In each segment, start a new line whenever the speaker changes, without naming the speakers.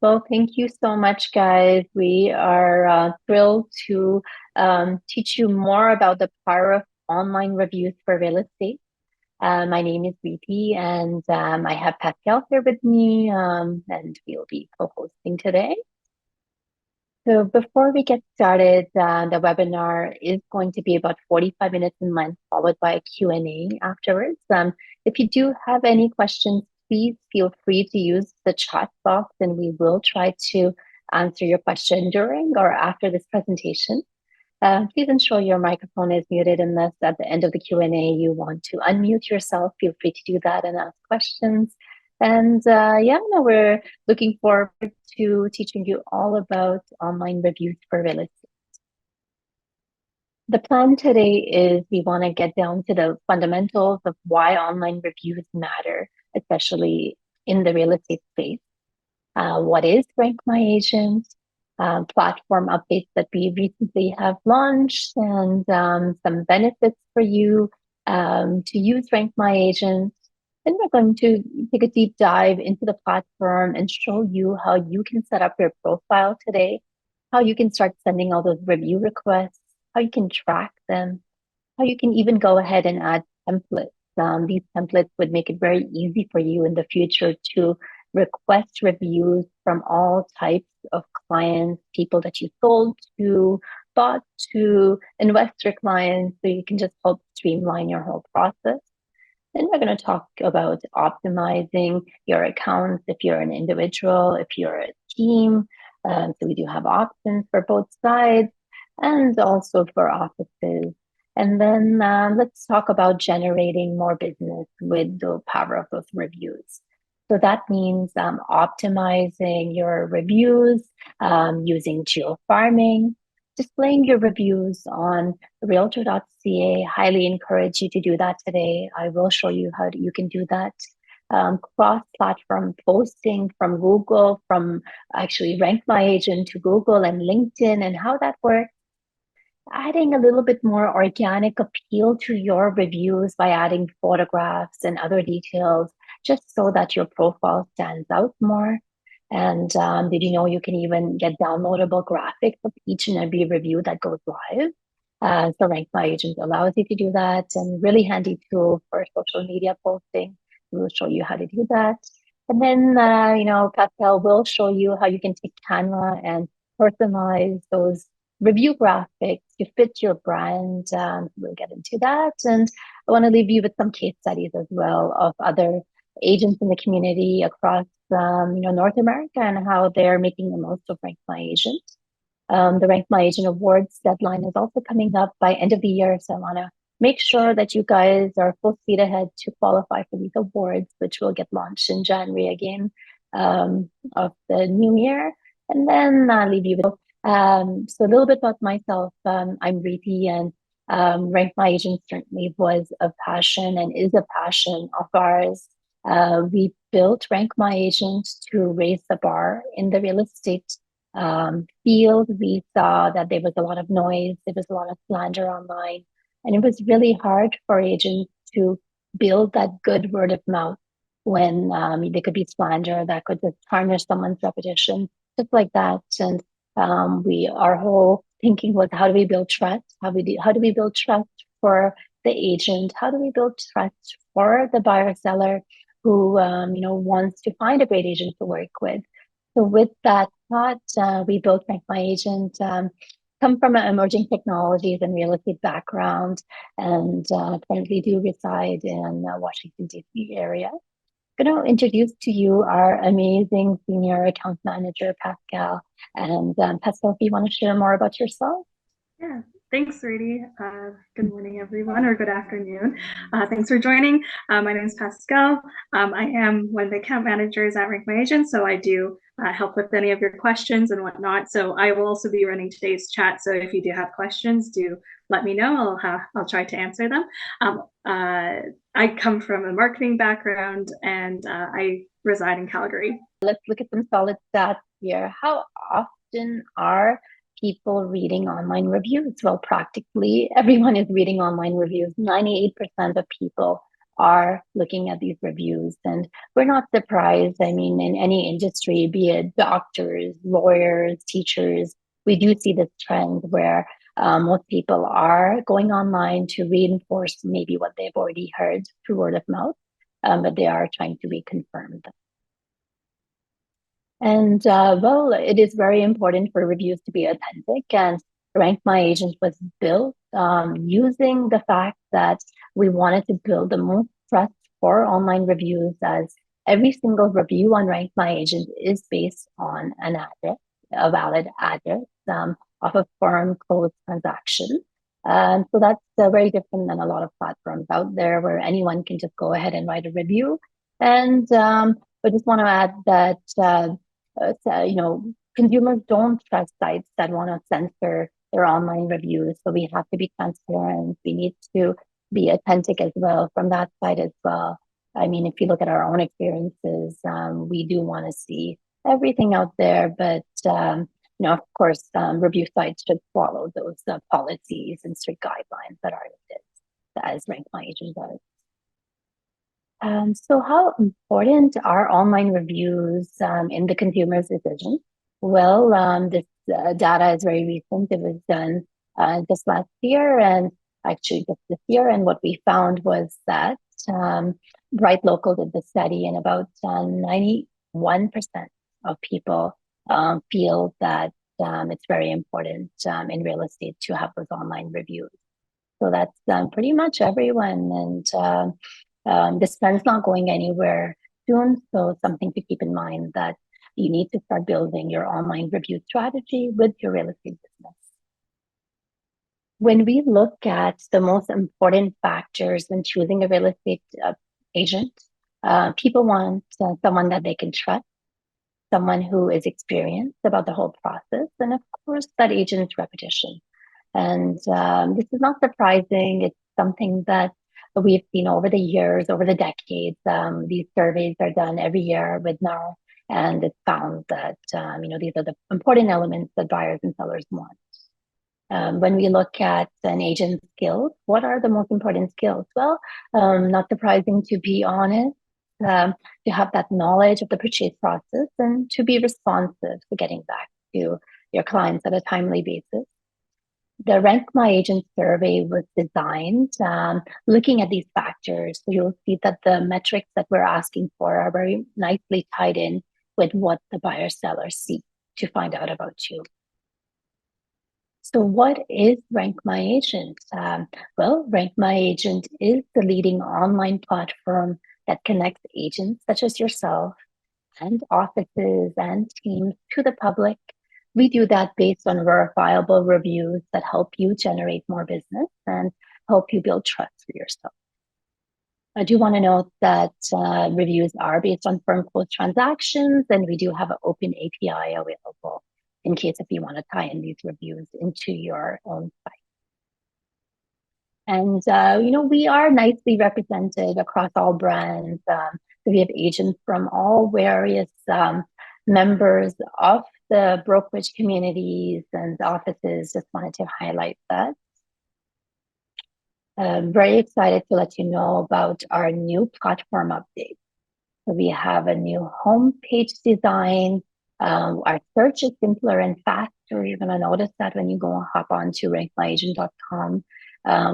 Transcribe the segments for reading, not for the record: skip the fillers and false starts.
Well, thank you so much, guys. We are thrilled to teach you more about the power of online reviews for real estate. My name is Preeti, and I have Pascal here with me, and we'll be co-hosting today. So before we get started, the webinar is going to be about 45 minutes in length, followed by a Q&A afterwards. If you do have any questions, please feel free to use the chat box, and we will try to answer your question during or after this presentation. Please ensure your microphone is muted unless at the end of the Q&A you want to unmute yourself. Feel free to do that and ask questions. And no, we're looking forward to teaching you all about online reviews for real estate. The plan today is we want to get down to the fundamentals of why online reviews matter, especially in the real estate space. What is RankMyAgent? Platform updates that we recently have launched, and some benefits for you to use RankMyAgent. Then we're going to take a deep dive into the platform and show you how you can set up your profile today, how you can start sending all those review requests, how you can track them, how you can even go ahead and add templates. These templates would make it very easy for you in the future to request reviews from all types of clients, people that you sold to, bought to, investor clients, so you can just help streamline your whole process. Then we're going to talk about optimizing your accounts if you're an individual, if you're a team. So we do have options for both sides and also for offices. And then let's talk about generating more business with the power of those reviews. So that means optimizing your reviews, using geo-farming, displaying your reviews on REALTOR.ca. Highly encourage you to do that today. I will show you how you can do that. Cross-platform posting from Google, from actually RankMyAgent to Google and LinkedIn, and how that works. Adding a little bit more organic appeal to your reviews by adding photographs and other details, just so that your profile stands out more. And did you know you can even get downloadable graphics of each and every review that goes live? So RankMyAgent allows you to do that, and really handy tool for social media posting. We'll show you how to do that. And then, Pascal will show you how you can take Canva and personalize those review graphics to fit your brand. We'll get into that. And I want to leave you with some case studies as well of other agents in the community across North America and how they're making the most of RankMyAgent. The RankMyAgent Awards deadline is also coming up by end of the year, so I want to make sure that you guys are full speed ahead to qualify for these awards, which will get launched in January again of the new year. And then I'll leave you with so a little bit about myself. I'm Preeti, and RankMyAgent certainly was a passion and is a passion of ours. We built RankMyAgent to raise the bar in the real estate field. We saw that there was a lot of noise, there was a lot of slander online, and it was really hard for agents to build that good word of mouth when there could be slander that could just tarnish someone's reputation, just like that. And our whole thinking was, how do we build trust? How do we build trust for the agent? How do we build trust for the buyer seller who wants to find a great agent to work with? So with that thought, we built RankMyAgent. Come from an emerging technologies and real estate background, and currently do reside in Washington, D.C. area. I'm going to introduce to you our amazing senior account manager, Pascal. And Pascal, if you want to share more about yourself.
Yeah, thanks, Rudy. Good morning, everyone, or good afternoon. Thanks for joining. My name is Pascal. I am one of the account managers at RankMyAgent, so I do help with any of your questions and whatnot. So I will also be running today's chat. So if you do have questions, do let me know. I'll try to answer them. I come from a marketing background, and I reside in Calgary.
Let's look at some solid stats here. How often are people reading online reviews? Well, practically everyone is reading online reviews. 98% of people are looking at these reviews. And we're not surprised. I mean, in any industry, be it doctors, lawyers, teachers, we do see this trend where most people are going online to reinforce maybe what they've already heard through word of mouth, but they are trying to reconfirm them. And well, it is very important for reviews to be authentic. And RankMyAgent was built using the fact that we wanted to build the most trust for online reviews, as every single review on RankMyAgent is based on an address, a valid address of a firm closed transaction. So that's very different than a lot of platforms out there where anyone can just go ahead and write a review. And I just want to add that consumers don't trust sites that want to censor their online reviews. So we have to be transparent. We need to be authentic as well from that side as well. I mean, if you look at our own experiences, we do want to see everything out there, but of course, review sites should follow those policies and strict guidelines that are listed, as RankMyAgent does. So how important are online reviews in the consumer's decision? Well, this data is very recent. It was done just last year and actually just this year. And what we found was that Bright Local did the study, and about 91% of people feel that it's very important in real estate to have those online reviews. So that's pretty much everyone. And this trend's not going anywhere soon. So something to keep in mind, that you need to start building your online review strategy with your real estate business. When we look at the most important factors when choosing a real estate agent, people want someone that they can trust, someone who is experienced about the whole process, and of course, that agent's reputation. And this is not surprising. It's something that we've seen over the years, over the decades. These surveys are done every year with NAR, and it's found that these are the important elements that buyers and sellers want. When we look at an agent's skills, what are the most important skills? Well, not surprising, to be honest, to have that knowledge of the purchase process and to be responsive to getting back to your clients at a timely basis. The RankMyAgent survey was designed looking at these factors. So you'll see that the metrics that we're asking for are very nicely tied in with what the buyer seller seek to find out about you. So what is RankMyAgent? Well, RankMyAgent is the leading online platform that connects agents such as yourself and offices and teams to the public. We do that based on verifiable reviews that help you generate more business and help you build trust for yourself. I do want to note that reviews are based on firm closed transactions, and we do have an open API available in case if you want to tie in these reviews into your own site. And, we are nicely represented across all brands. So we have agents from all various members of the brokerage communities and offices. Just wanted to highlight that. I'm very excited to let you know about our new platform update. So we have a new homepage design. Our search is simpler and faster. You're going to notice that when you go and hop on to RankMyAgent.com.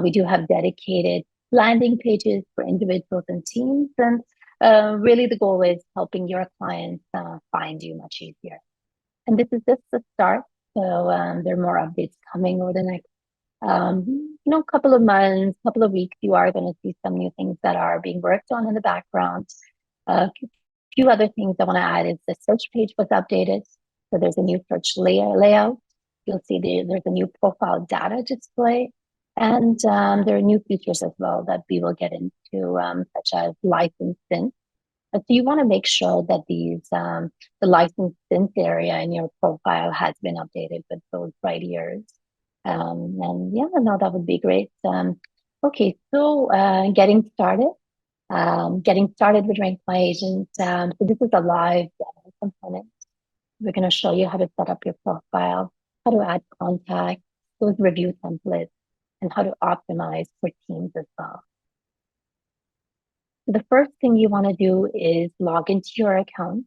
We do have dedicated landing pages for individuals and teams. And really the goal is helping your clients find you much easier. And this is just the start. So there are more updates coming over the next couple of months, couple of weeks. You are going to see some new things that are being worked on in the background. A few other things I want to add is the search page was updated. So there's a new search layout. You'll see there's a new profile data display. And there are new features as well that we will get into, such as licensing. So you want to make sure that the licensed area in your profile has been updated with those right years. And yeah, no, that would be great. Okay, so getting started with RankMyAgent. So this is a live component. We're going to show you how to set up your profile, how to add contacts, those review templates, and how to optimize for teams as well. So the first thing you want to do is log into your account.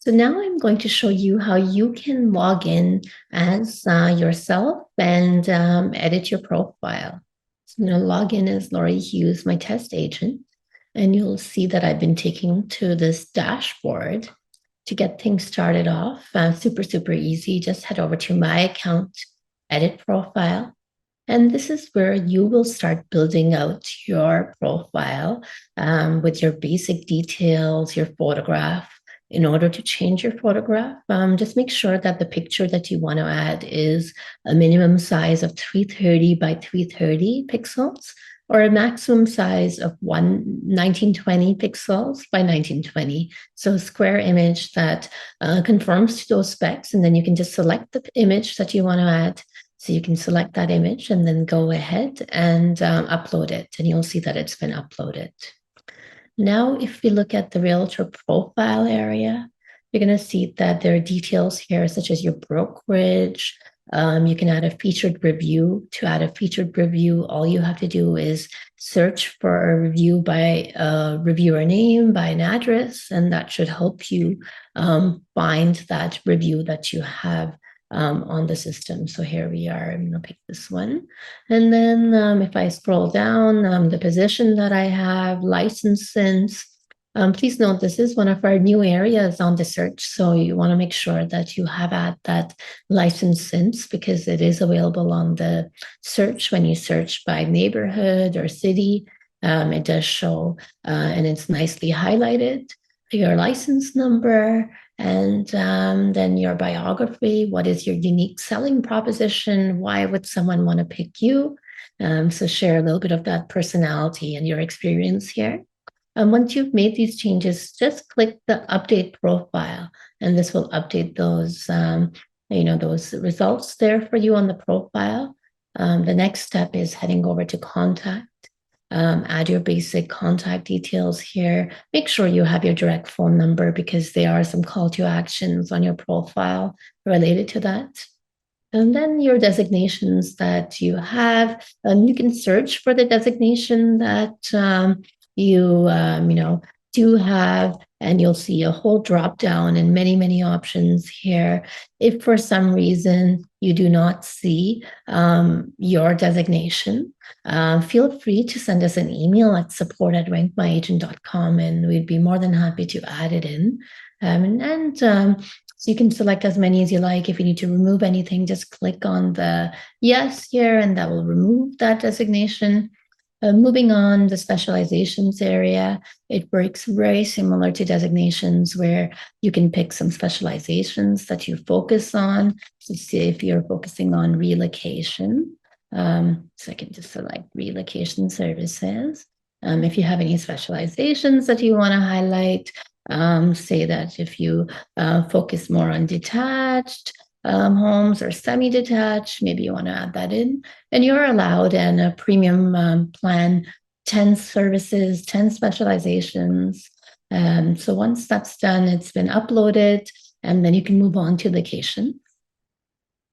So now I'm going to show you how you can log in as yourself and edit your profile. So I'm going to log in as Laurie Hughes, my test agent, and you'll see that I've been taken to this dashboard to get things started off. Super, super easy. Just head over to my account, edit profile. And this is where you will start building out your profile with your basic details, your photograph. In order to change your photograph, just make sure that the picture that you want to add is a minimum size of 330 by 330 pixels or a maximum size of 1920 pixels by 1920. So a square image that conforms to those specs, and then you can just select the image that you want to add. So you can select that image and then go ahead and upload it, and you'll see that it's been uploaded. Now, if we look at the Realtor profile area, you're going to see that there are details here, such as your brokerage. You can add a featured review. To add a featured review, all you have to do is search for a review by a reviewer name, by an address, and that should help you find that review that you have on the system. So here we are. I'm going to pick this one. And then if I scroll down, the position that I have, licenses. Please note this is one of our new areas on the search. So you want to make sure that you have at that license because it is available on the search. When you search by neighborhood or city, it does show and it's nicely highlighted. Your license number, and then your biography. What is your unique selling proposition? Why would someone want to pick you? So share a little bit of that personality and your experience here. Once you've made these changes, just click the update profile, and this will update those, those results there for you on the profile. The next step is heading over to contact. Add your basic contact details here. Make sure you have your direct phone number because there are some call to actions on your profile related to that. And then your designations that you have, you can search for the designation that you do have, and you'll see a whole drop down and many, many options here. If for some reason you do not see your designation, feel free to send us an email at support@rankmyagent.com, and we'd be more than happy to add it in. So you can select as many as you like. If you need to remove anything, just click on the yes here, and that will remove that designation. Moving on, the specializations area, it works very similar to designations where you can pick some specializations that you focus on. So see if you're focusing on relocation. So I can just select relocation services. If you have any specializations that you want to highlight, say that if you focus more on detached homes or semi-detached, maybe you want to add that in, and you're allowed in a premium plan 10 services, 10 specializations. So once that's done, it's been uploaded, and then you can move on to location.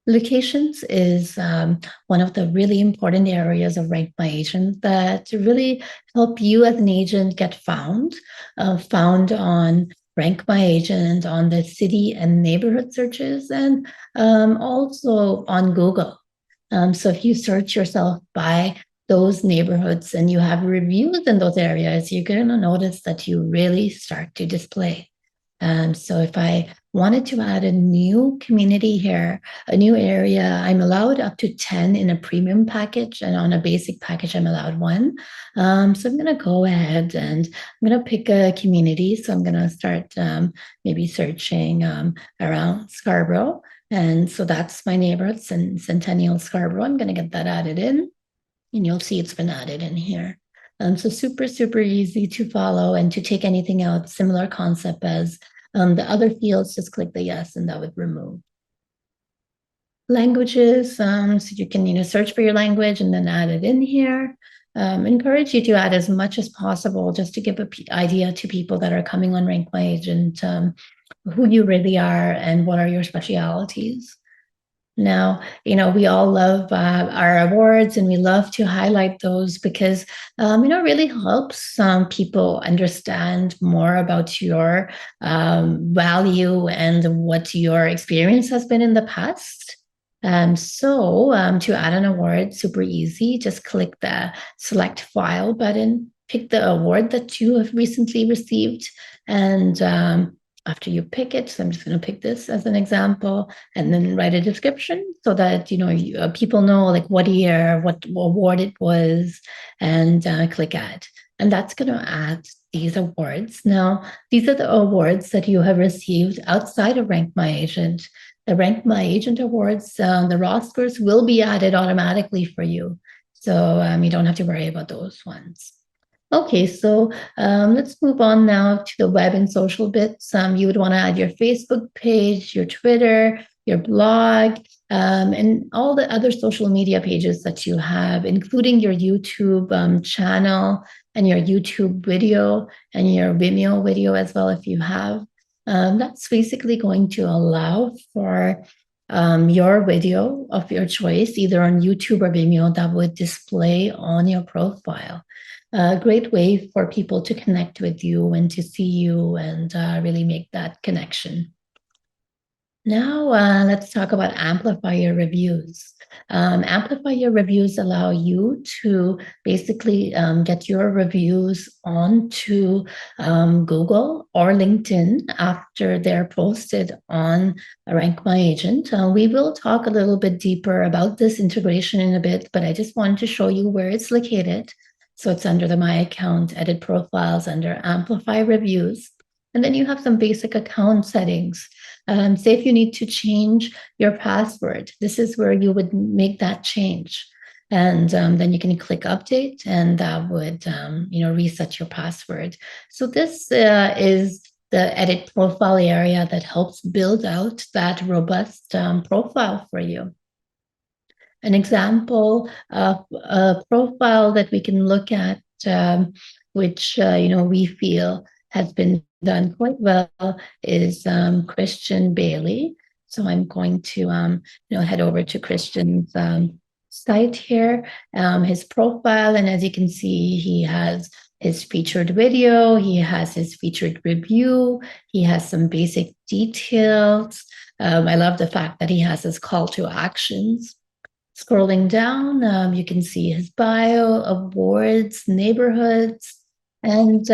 Locations is one of the really important areas of RankMyAgent that really help you as an agent get found on RankMyAgent, on the city and neighborhood searches, and also on Google. So if you search yourself by those neighborhoods and you have reviews in those areas, you're going to notice that you really start to display. So if I wanted to add a new community here, a new area, I'm allowed up to 10 in a premium package, and on a basic package, I'm allowed 1. So I'm going to go ahead and I'm going to pick a community. So I'm going to start maybe searching around Scarborough. And so that's my neighborhood, Centennial Scarborough. I'm going to get that added in, and you'll see it's been added in here. So super, super easy to follow and to take anything out, similar concept as the other fields, just click the yes and that would remove. Languages, so you can search for your language and then add it in here. Encourage you to add as much as possible just to give an idea to people that are coming on RankMyAgent who you really are and what are your specialities. Now, we all love our awards, and we love to highlight those because, it really helps people understand more about your value and what your experience has been in the past. To add an award, super easy. Just click the select file button, pick the award that you have recently received, and after you pick it, so I'm just going to pick this as an example, and then write a description so that people know like what year, what award it was, and click add. And that's going to add these awards. Now, these are the awards that you have received outside of RankMyAgent. The RankMyAgent awards, the rosters will be added automatically for you. So you don't have to worry about those ones. Okay, so let's move on now to the web and social bits. You would want to add your Facebook page, your Twitter, your blog, and all the other social media pages that you have, including your YouTube channel and your YouTube video and your Vimeo video as well, if you have. That's basically going to allow for your video of your choice, either on YouTube or Vimeo, that would display on your profile. A great way for people to connect with you and to see you and really make that connection. Now, let's talk about Amplify Your Reviews. Amplify Your Reviews allow you to basically get your reviews onto Google or LinkedIn after they're posted on RankMyAgent. We will talk a little bit deeper about this integration in a bit, but I just wanted to show you where it's located. So it's under the My Account, Edit Profiles, under Amplify Reviews. And then you have some basic account settings. Say if you need to change your password, this is where you would make that change. And then you can click Update, and that would reset your password. So this is the Edit Profile area that helps build out that robust profile for you. An example of a profile that we can look at, which we feel has been done quite well, is Christian Bailey. So I'm going to head over to Christian's site here, his profile, and as you can see, he has his featured video, he has his featured review, he has some basic details. I love the fact that he has his call to actions. Scrolling down, you can see his bio, awards, neighborhoods, and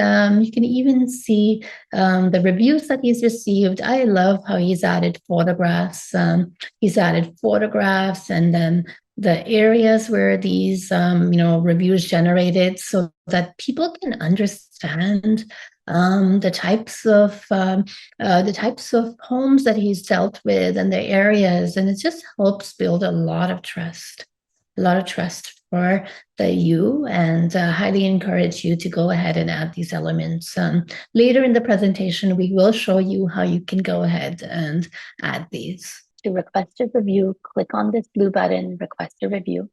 you can even see the reviews that he's received. I love how he's added photographs. And then the areas where these reviews generated, so that people can understand the types of homes that he's dealt with and the areas, and it just helps build a lot of trust for you, and highly encourage you to go ahead and add these elements. Later in the presentation, we will show you how you can go ahead and add these.
To request a review, click on this blue button, Request a Review.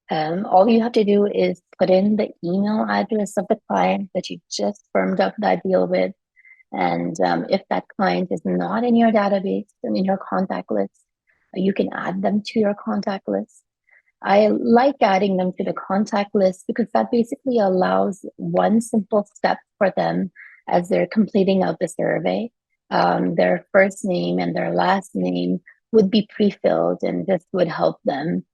All you have to do is put in the email address of the client that you just firmed up that deal with. And if that client is not in your database and in your contact list, you can add them to your contact list. I like adding them to the contact list because that basically allows one simple step for them as they're completing out the survey. Their first name and their last name would be pre-filled, and this would help them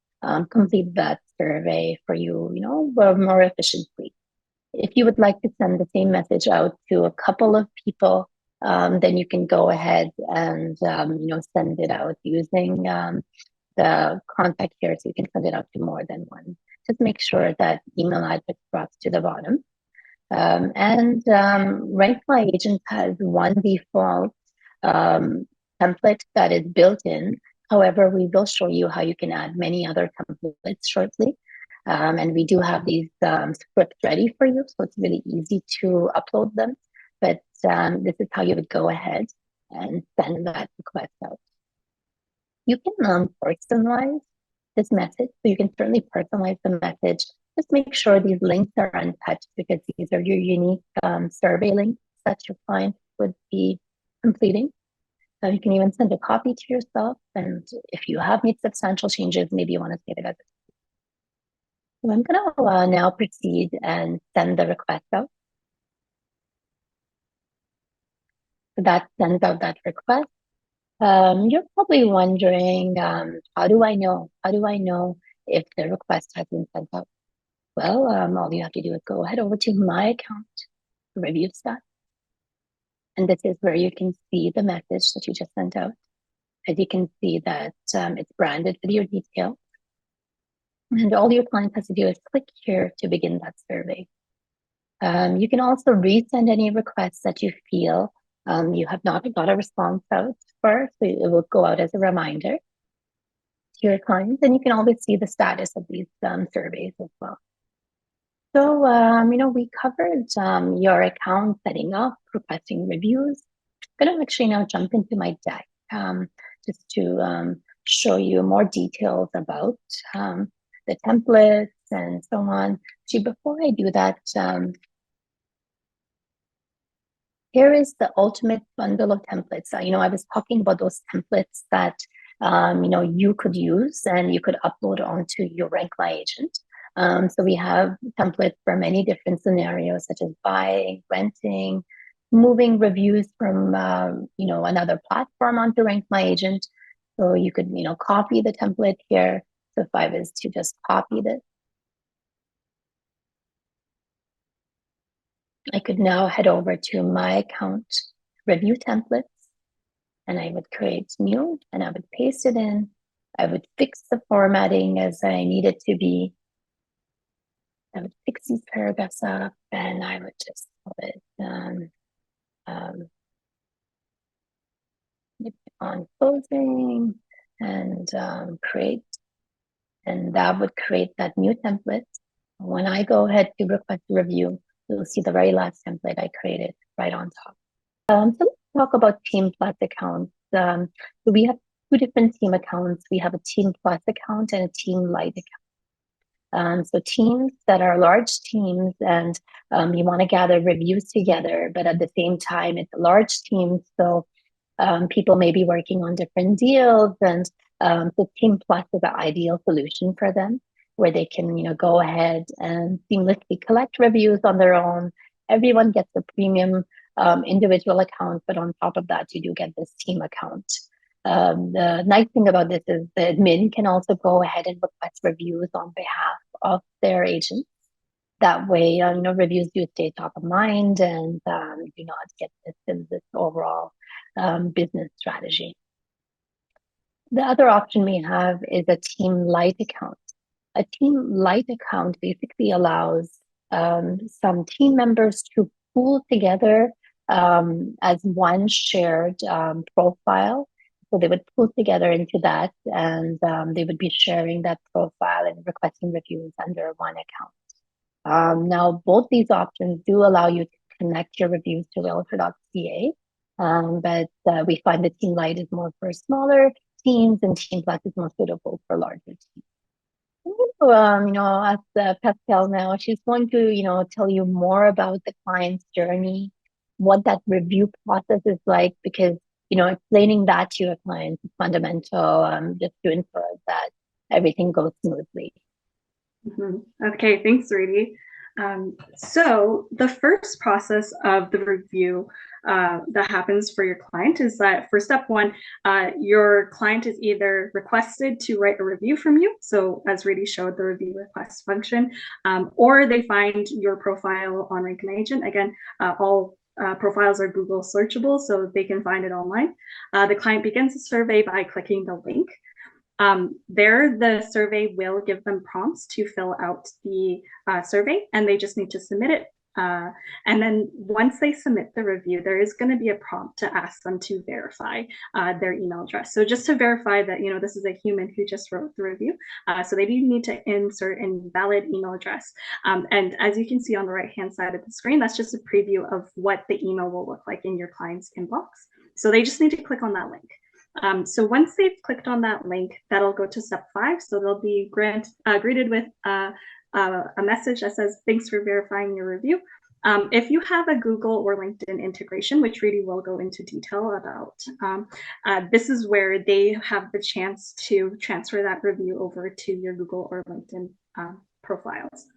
complete that survey for you, more efficiently. If you would like to send the same message out to a couple of people, then you can go ahead and send it out using the contact here, so you can send it out to more than one. Just make sure that email address drops to the bottom. RankMyAgent has one default template that is built in. However, we will show you how you can add many other templates shortly. And we do have these scripts ready for you, so it's really easy to upload them. But this is how you would go ahead and send that request out. You can personalize this message, so you can certainly personalize the message. Just make sure these links are untouched, because these are your unique survey links that your client would be completing. You can even send a copy to yourself. And if you have made substantial changes, maybe you want to save it as a. So I'm going to now proceed and send the request out. So that sends out that request. You're probably wondering, how do I know? How do I know if the request has been sent out? Well, all you have to do is go ahead over to My Account, Review Stats. And this is where you can see the message that you just sent out. As you can see that it's branded with your detail. And all your client has to do is click here to begin that survey. You can also resend any requests that you feel you have not got a response out for, so it will go out as a reminder to your clients, and you can always see the status of these surveys as well. So, we covered your account setting up, requesting reviews. I'm going to actually now jump into my deck just to show you more details about the templates and so on. Actually, before I do that, here is the ultimate bundle of templates. I was talking about those templates that you could use and you could upload onto your RankMyAgent. So we have templates for many different scenarios, such as buying, renting, moving reviews from another platform onto RankMyAgent. So you could copy the template here. So if I was to just copy this, I could now head over to My Account, Review Templates, and I would create new, and I would paste it in. I would fix the formatting as I need it to be. I would fix these paragraphs up, and I would just put it on closing and create, and that would create that new template. When I go ahead to request a review, you'll see the very last template I created right on top. So let's talk about Team Plus accounts. So we have two different team accounts. We have a Team Plus account and a Team Lite account. So teams that are large teams and you want to gather reviews together, but at the same time, it's a large team. So people may be working on different deals, and so Team Plus is the ideal solution for them, where they can go ahead and seamlessly collect reviews on their own. Everyone gets a premium individual account, but on top of that, you do get this team account. The nice thing about this is the admin can also go ahead and request reviews on behalf of their agents. That way, reviews do stay top of mind and do not get this overall business strategy. The other option we have is a Team Lite account. A Team Lite account basically allows some team members to pool together as one shared profile. So they would pool together into that, and they would be sharing that profile and requesting reviews under one account. Now, both these options do allow you to connect your reviews to Realtor.ca, but we find that Team Lite is more for smaller teams, and Team Plus is more suitable for larger teams. So, ask Pascal now. She's going to, tell you more about the client's journey, what that review process is like, because, explaining that to your client is fundamental, just to ensure that everything goes smoothly.
Okay, thanks, Rudy. So the first process of the review that happens for your client is that for step one, your client is either requested to write a review from you. So as Rudy showed, the review request function, or they find your profile on RankMyAgent. Again, all profiles are Google searchable, so they can find it online. The client begins the survey by clicking the link. There, the survey will give them prompts to fill out the survey, and they just need to submit it. And then once they submit the review, there is going to be a prompt to ask them to verify their email address. So just to verify that, this is a human who just wrote the review. So they do need to insert a valid email address. And as you can see on the right-hand side of the screen, that's just a preview of what the email will look like in your client's inbox. So they just need to click on that link. So once they've clicked on that link, that'll go to step 5. So they'll be greeted with a message that says, thanks for verifying your review. If you have a Google or LinkedIn integration, which Rudy will go into detail about, this is where they have the chance to transfer that review over to your Google or LinkedIn profiles.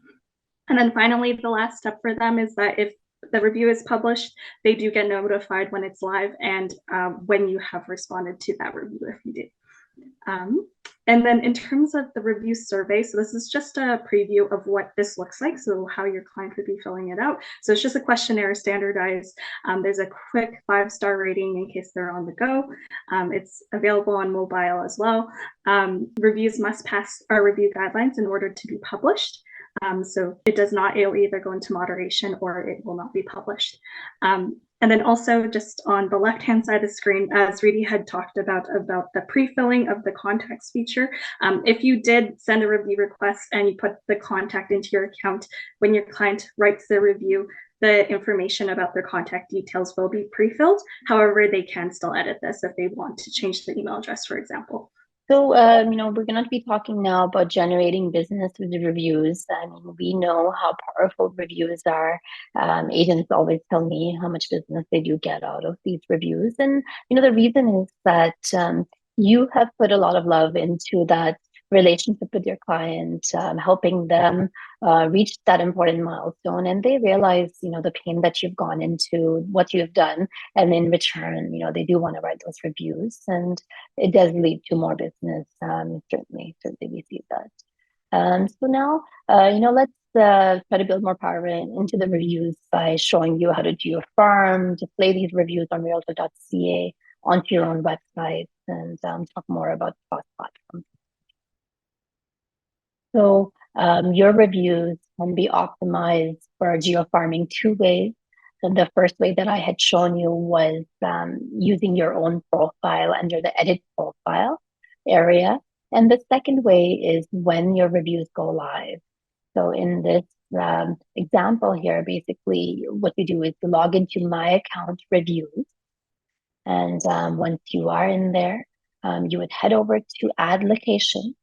And then finally, the last step for them is that if the review is published, they do get notified when it's live and when you have responded to that review, if you did. And then in terms of the review survey, so this is just a preview of what this looks like, so how your client would be filling it out. So it's just a questionnaire, standardized. There's a quick 5-star rating in case they're on the go. It's available on mobile as well. Reviews must pass our review guidelines in order to be published. So it does not, it'll either go into moderation or it will not be published. And then also just on the left-hand side of the screen, as Reedy had talked about the pre-filling of the contacts feature, if you did send a review request and you put the contact into your account, when your client writes the review, the information about their contact details will be pre-filled. However, they can still edit this if they want to change the email address, for example.
So, we're going to be talking now about generating business with the reviews. I mean, we know how powerful reviews are. Agents always tell me how much business they do get out of these reviews. And, the reason is that you have put a lot of love into that relationship with your client, helping them reach that important milestone. And they realize, the pain that you've gone into, what you've done. And in return, they do want to write those reviews. And it does lead to more business. Certainly we see that. So now, let's try to build more power into the reviews by showing you how to geo-farm, display these reviews on Realtor.ca onto your own website, and talk more about cross-platform. So your reviews can be optimized for geo-farming 2 ways. So the first way that I had shown you was using your own profile under the edit profile area. And the second way is when your reviews go live. So in this example here, basically what you do is you log into My Account Reviews. And once you are in there, you would head over to Add Location.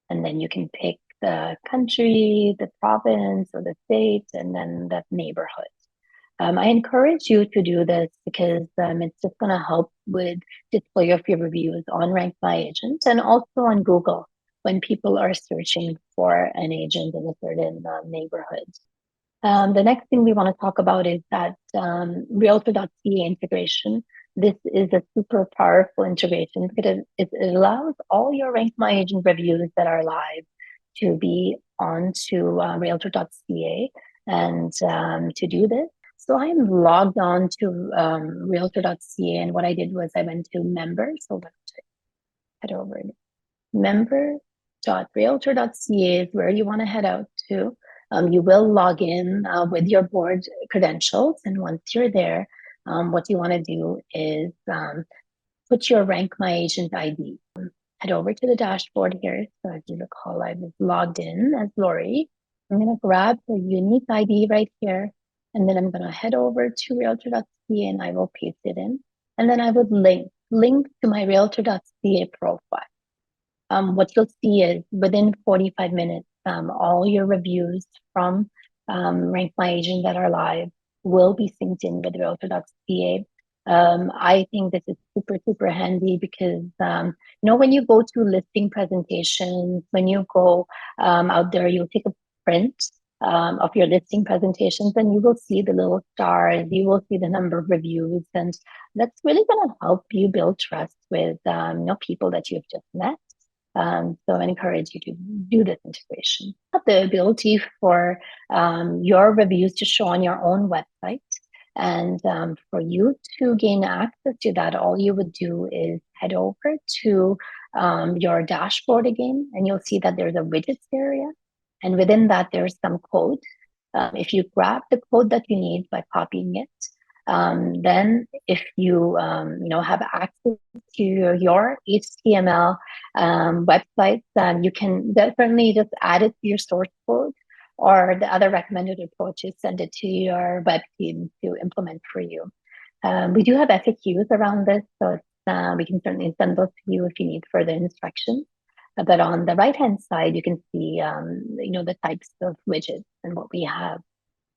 And then you can pick the country, the province, or the state, and then the neighborhood. I encourage you to do this because it's just going to help with display of your reviews on RankMyAgent and also on Google when people are searching for an agent in a certain neighborhood. The next thing we want to talk about is that REALTOR.ca Integration. This is a super powerful integration because it allows all your RankMyAgent reviews that are live to be onto Realtor.ca. And to do this, so I am logged on to Realtor.ca, and what I did was I went to members. So let's head over. Member.realtor.ca is where you want to head out to. You will log in with your board credentials, and once you're there, what you want to do is put your RankMyAgent ID. Head over to the dashboard here. So as you recall, I was logged in as Lori. I'm going to grab the unique ID right here, and then I'm going to head over to Realtor.ca and I will paste it in. And then I would link to my Realtor.ca profile. What you'll see is within 45 minutes, all your reviews from RankMyAgent that are live will be synced in with Realtor.ca. I think this is super, super handy because, when you go to listing presentations, when you go out there, you'll take a print of your listing presentations and you will see the little stars, you will see the number of reviews, and that's really going to help you build trust with people that you've just met. So I encourage you to do this integration. The ability for your reviews to show on your own website. And for you to gain access to that, all you would do is head over to your dashboard again, and you'll see that there's a widgets area. And within that, there's some code. If you grab the code that you need by copying it, then if you have access to your HTML websites, you can definitely just add it to your source code, or the other recommended approach is send it to your web team to implement for you. We do have FAQs around this, so we can certainly send those to you if you need further instructions. But on the right-hand side, you can see, the types of widgets and what we have.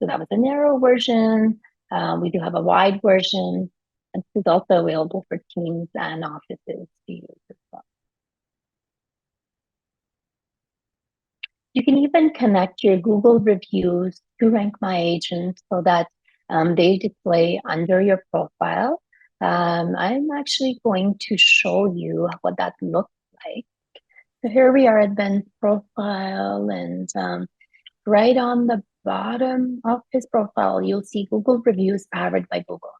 So that was a narrow version. We do have a wide version, and this is also available for teams and offices to use as well. You can even connect your Google reviews to RankMyAgent so that they display under your profile. I'm actually going to show you what that looks like. So here we are, advanced profile, and right on the bottom of his profile, you'll see Google reviews powered by Google.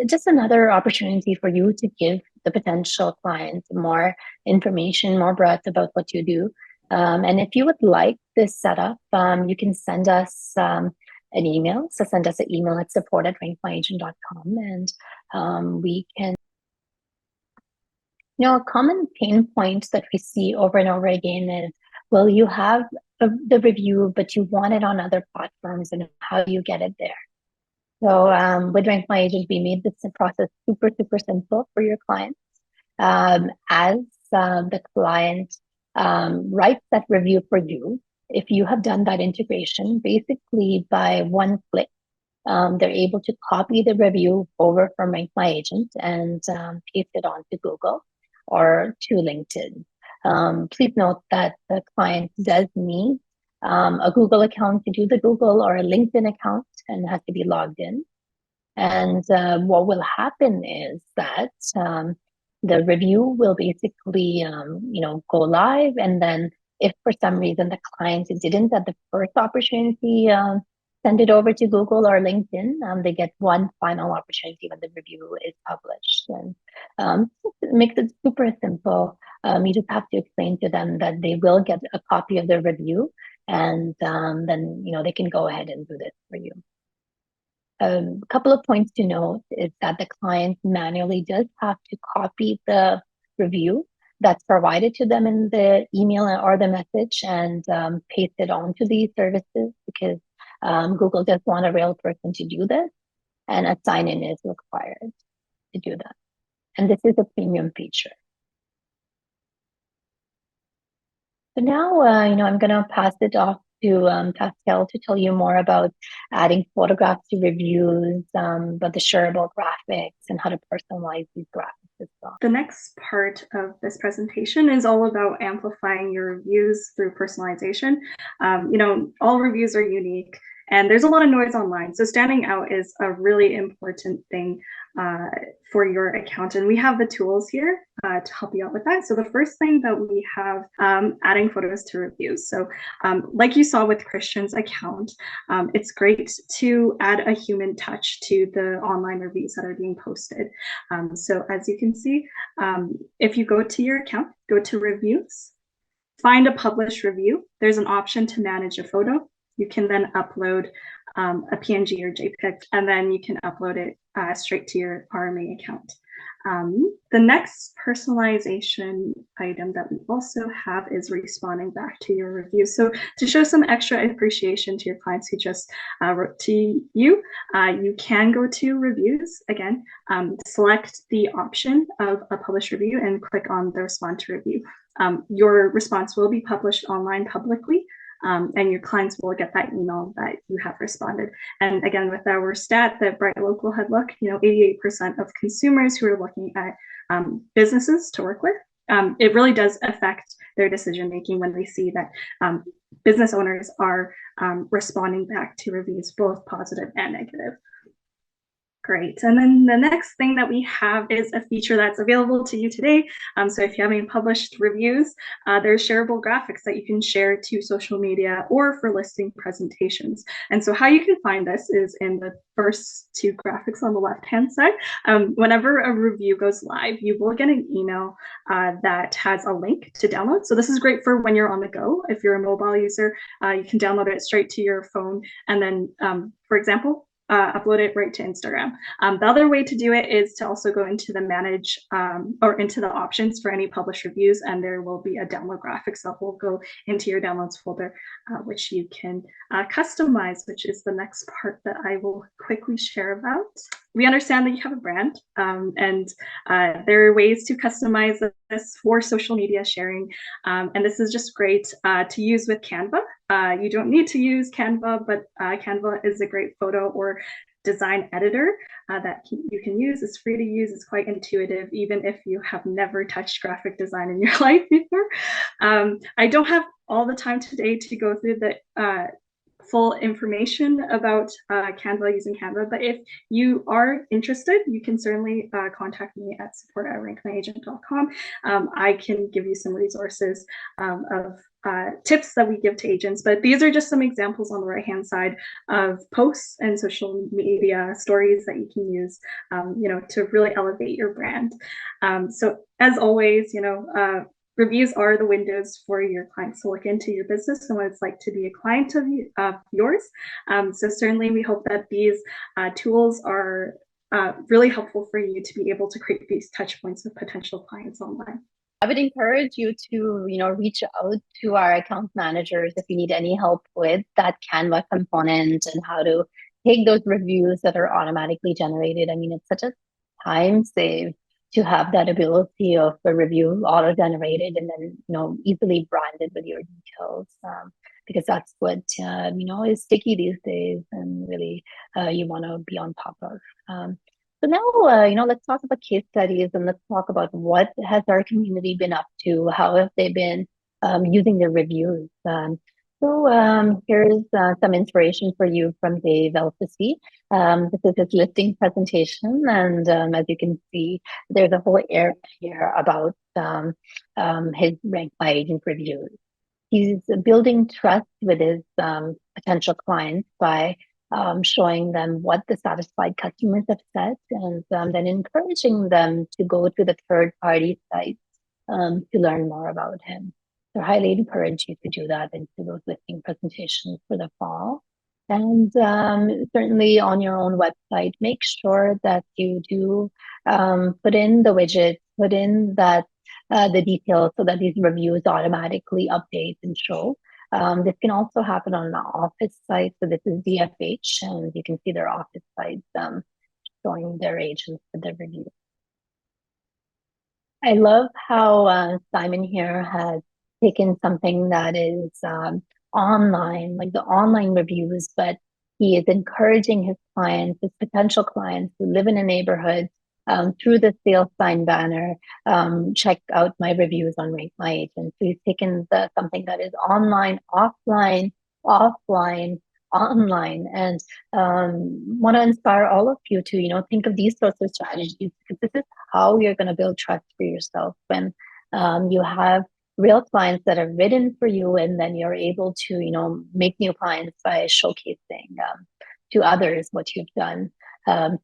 Just another opportunity for you to give the potential clients more information, more breadth about what you do. And if you would like this setup, you can send us an email. So send us an email at support@rankmyagent.com, and we can. A common pain point that we see over and over again is, well, you have the review, but you want it on other platforms, and how do you get it there? So with RankMyAgent, we made this process super, super simple for your clients. As the client writes that review for you, if you have done that integration, basically by one click, they're able to copy the review over from RankMyAgent and paste it onto Google or to LinkedIn. Please note that the client does need a Google account to do the Google, or a LinkedIn account, and has to be logged in. And what will happen is that the review will basically, go live. And then if for some reason the client didn't at the first opportunity send it over to Google or LinkedIn, they get one final opportunity when the review is published. And it makes it super simple. You just have to explain to them that they will get a copy of the review, and then they can go ahead and do this for you. A couple of points to note is that the client manually does have to copy the review that's provided to them in the email or the message and paste it onto these services, because Google does want a real person to do this, and a sign-in is required to do that. And this is a premium feature. So now, I'm going to pass it off to Pascal to tell you more about adding photographs to reviews, about the shareable graphics, and how to personalize these graphics as well.
The next part of this presentation is all about amplifying your reviews through personalization. All reviews are unique, and there's a lot of noise online. So standing out is a really important thing for your account. And we have the tools here to help you out with that. So the first thing that we have, adding photos to reviews. So like you saw with Christian's account, it's great to add a human touch to the online reviews that are being posted. So as you can see, if you go to your account, go to reviews, find a published review, there's an option to manage a photo. You can then upload a PNG or JPEG, and then you can upload it straight to your RMA account. The next personalization item that we also have is responding back to your reviews. So to show some extra appreciation to your clients who just wrote to you, you can go to reviews again, select the option of a published review and click on the respond to review. Your response will be published online publicly. And your clients will get that email that you have responded. And again, with our stat that Bright Local had looked, 88% of consumers who are looking at businesses to work with, it really does affect their decision making when they see that business owners are responding back to reviews, both positive and negative. Great. And then the next thing that we have is a feature that's available to you today. So if you have any published reviews, there's shareable graphics that you can share to social media or for listing presentations. And so how you can find this is in the first two graphics on the left-hand side. Whenever a review goes live, you will get an email that has a link to download. So this is great for when you're on the go. If you're a mobile user, you can download it straight to your phone. And then, for example, upload it right to Instagram. The other way to do it is to also go into the manage or into the options for any published reviews, and there will be a download graphics that will go into your downloads folder, which you can customize, which is the next part that I will quickly share about. we understand that you have a brand, and there are ways to customize this for social media sharing. And this is just great to use with Canva. You don't need to use Canva, but Canva is a great photo or design editor that you can use. It's free to use. It's quite intuitive, even if you have never touched graphic design in your life before. I don't have all the time today to go through the full information about Canva, using Canva, but if you are interested, you can certainly contact me at support@rankmyagent.com. I can give you some resources of tips that we give to agents, but these are just some examples on the right-hand side of posts and social media stories that you can use, to really elevate your brand. So as always, reviews are the windows for your clients to look into your business and what it's like to be a client of yours. So certainly we hope that these tools are really helpful for you to be able to create these touch points with potential clients online.
I would encourage you to, reach out to our account managers if you need any help with that Canva component and how to take those reviews that are automatically generated. I mean, it's such a time save to have that ability of the review auto-generated and then, easily branded with your details, because that's what, is sticky these days and really you want to be on top of. So now, let's talk about case studies and let's talk about what has our community been up to, how have they been using their reviews. So here's some inspiration for you from Dave Elfisy. This is his listing presentation, and as you can see, there's a whole area here about his RankMyAgent reviews. He's building trust with his potential clients by showing them what the satisfied customers have said, and then encouraging them to go to the third-party sites to learn more about him. So I highly encourage you to do that into those listing presentations for the fall. And certainly on your own website, make sure that you do put in the widget, put in that the details so that these reviews automatically update and show. This can also happen on an office site. So this is DFH, and you can see their office sites showing their agents with their reviews. I love how Simon here has taken something that is online, like the online reviews, but he is encouraging his clients, his potential clients who live in a neighborhood through the sales sign banner, check out my reviews on RankMyAgent. So he's taken something that is online, offline, online, and want to inspire all of you to think of these sorts of strategies, because this is how you're going to build trust for yourself when you have real clients that are written for you, and then you're able to make new clients by showcasing to others what you've done.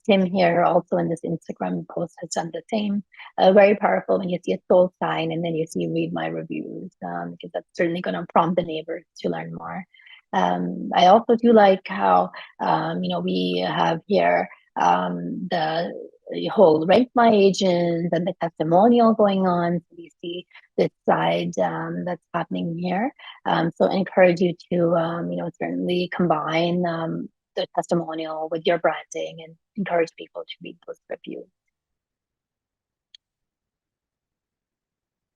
Tim here also in this Instagram post has done the same. Very powerful when you see a sold sign and then you see read my reviews, because that's certainly going to prompt the neighbors to learn more. I also do like how we have here the whole RankMyAgent and the testimonial going on. So you see this side that's happening here. So I encourage you to certainly combine the testimonial with your branding and encourage people to read those reviews.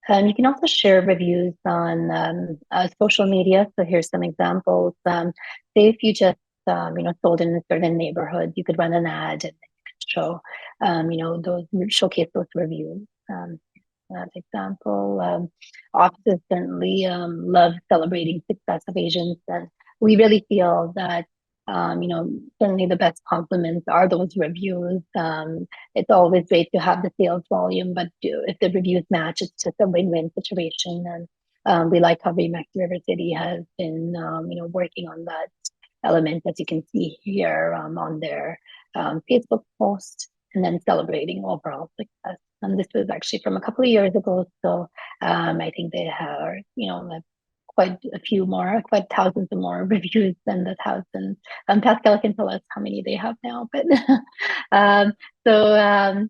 You can also share reviews on social media. So here's some examples. Say if you just sold in a certain neighborhood, you could run an ad and you could show showcase those reviews. That example. Offices certainly love celebrating success of agents, and we really feel that certainly the best compliments are those reviews. It's always great to have the sales volume, but if the reviews match, it's just a win-win situation. And we like how Remax River City has been, working on that element, as you can see here on their Facebook post, and then celebrating overall success. And this was actually from a couple of years ago, so I think they have, quite a few more, quite thousands of more reviews than the thousands. Pascal can tell us how many they have now, but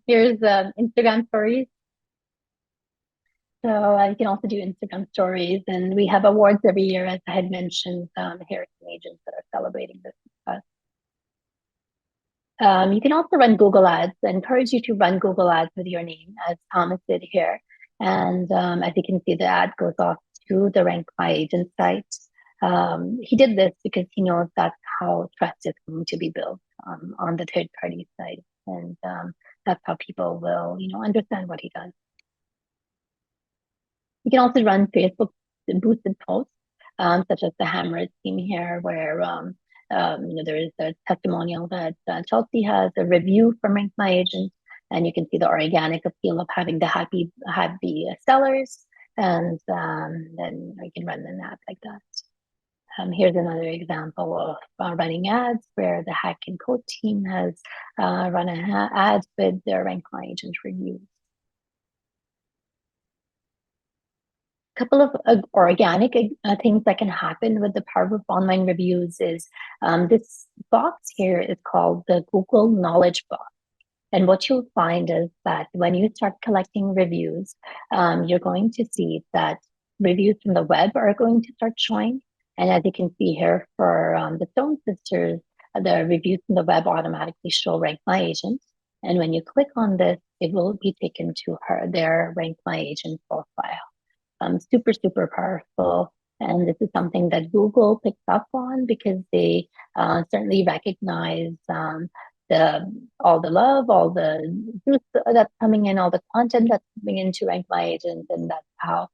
here's Instagram stories. So you can also do Instagram stories, and we have awards every year, as I had mentioned. Here are some agents that are celebrating this success. You can also run Google Ads. I encourage you to run Google Ads with your name, as Thomas did here. And as you can see, the ad goes off to the RankMyAgent site. He did this because he knows that's how trust is going to be built on the third-party side, and that's how people will, understand what he does. You can also run Facebook boosted posts, such as the Hammer theme here, where there is a testimonial that Chelsea has a review from RankMyAgent, and you can see the organic appeal of having the happy sellers, and then you can run an ad like that. Here's another example of running ads where the Hack and Code team has run an ad with their RankMyAgent reviews. Couple of organic things that can happen with the power of online reviews is this box here is called the Google Knowledge Box. And what you'll find is that when you start collecting reviews, you're going to see that reviews from the web are going to start showing. And as you can see here for the Stone Sisters, the reviews from the web automatically show RankMyAgent. And when you click on this, it will be taken to their RankMyAgent profile. Super, super powerful. And this is something that Google picked up on because they certainly recognize all the love, all the juice that's coming in, all the content that's coming into RankMyAgent, and that's how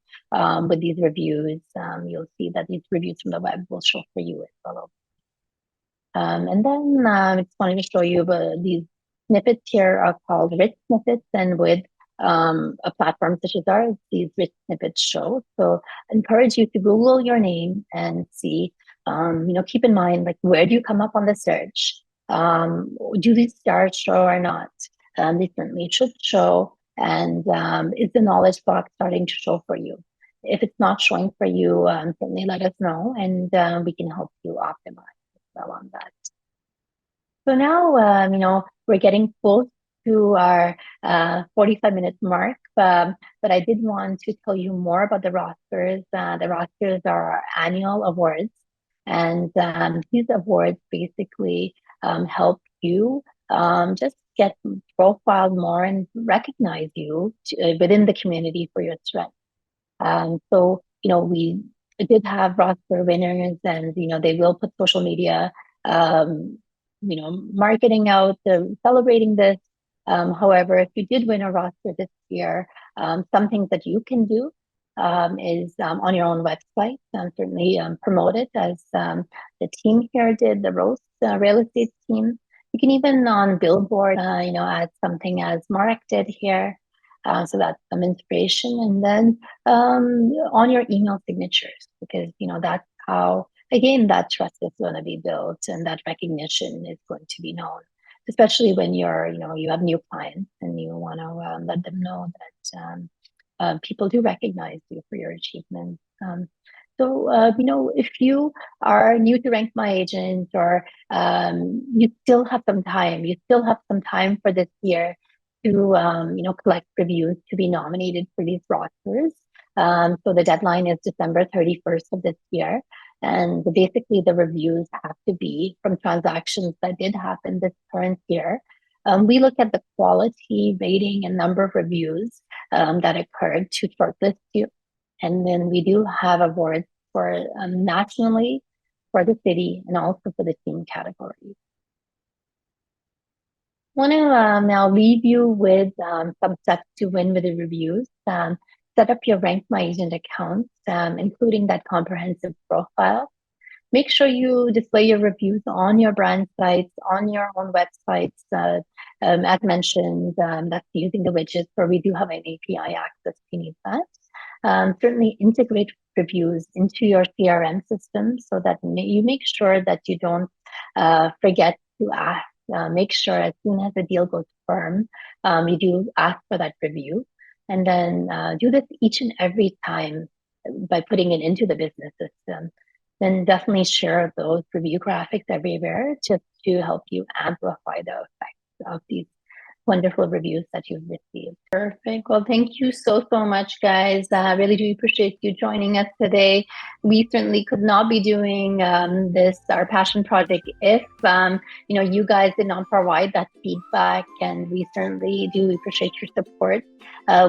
with these reviews, you'll see that these reviews from the web will show for you as well. And then I just wanted to show you these snippets here are called rich snippets, and with a platform such as ours, these rich snippets show. So I encourage you to Google your name and see, keep in mind, like, where do you come up on the search? Do these stars show or not? They certainly should show. And is the knowledge box starting to show for you? If it's not showing for you, certainly let us know, and we can help you optimize as well on that. So now, we're getting close to our 45-minute mark, but I did want to tell you more about the rosters. The rosters are our annual awards, and these awards basically help you just get profiled more and recognize you within the community for your strengths. So, we did have roster winners, and, they will put social media, marketing out, celebrating this. However, if you did win a roster this year, some things that you can do is on your own website, certainly promote it as the team here did, the Roast real estate team. You can even on Billboard, add something as Mark did here. So that's some inspiration. And then on your email signatures, because, that's how, again, that trust is going to be built and that recognition is going to be known, especially when you have new clients and you want to let them know that people do recognize you for your achievements. So, if you are new to RankMyAgent, or you still have some time, for this year to, collect reviews to be nominated for these rosters. So the deadline is December 31st of this year. And basically the reviews have to be from transactions that did happen this current year. We look at the quality, rating, and number of reviews that occurred to shortlist you. And then we do have awards for nationally for the city and also for the team categories. I want to now leave you with some steps to win with the reviews. Set up your RankMyAgent account, including that comprehensive profile. Make sure you display your reviews on your brand sites, on your own websites. As mentioned, that's using the widgets, where we do have an API access if you need that. Certainly integrate reviews into your CRM system so that you make sure that you don't forget to ask. Make sure as soon as the deal goes firm, you do ask for that review. And then do this each and every time by putting it into the business system. Then definitely share those review graphics everywhere just to help you amplify the effects of these wonderful reviews that you've received. Perfect. Well, thank you so much, guys. I really do appreciate you joining us today. We certainly could not be doing this, our passion project, if you guys did not provide that feedback, and we certainly do appreciate your support.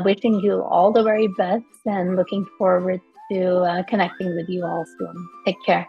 Wishing you all the very best and looking forward to connecting with you all soon. Take care.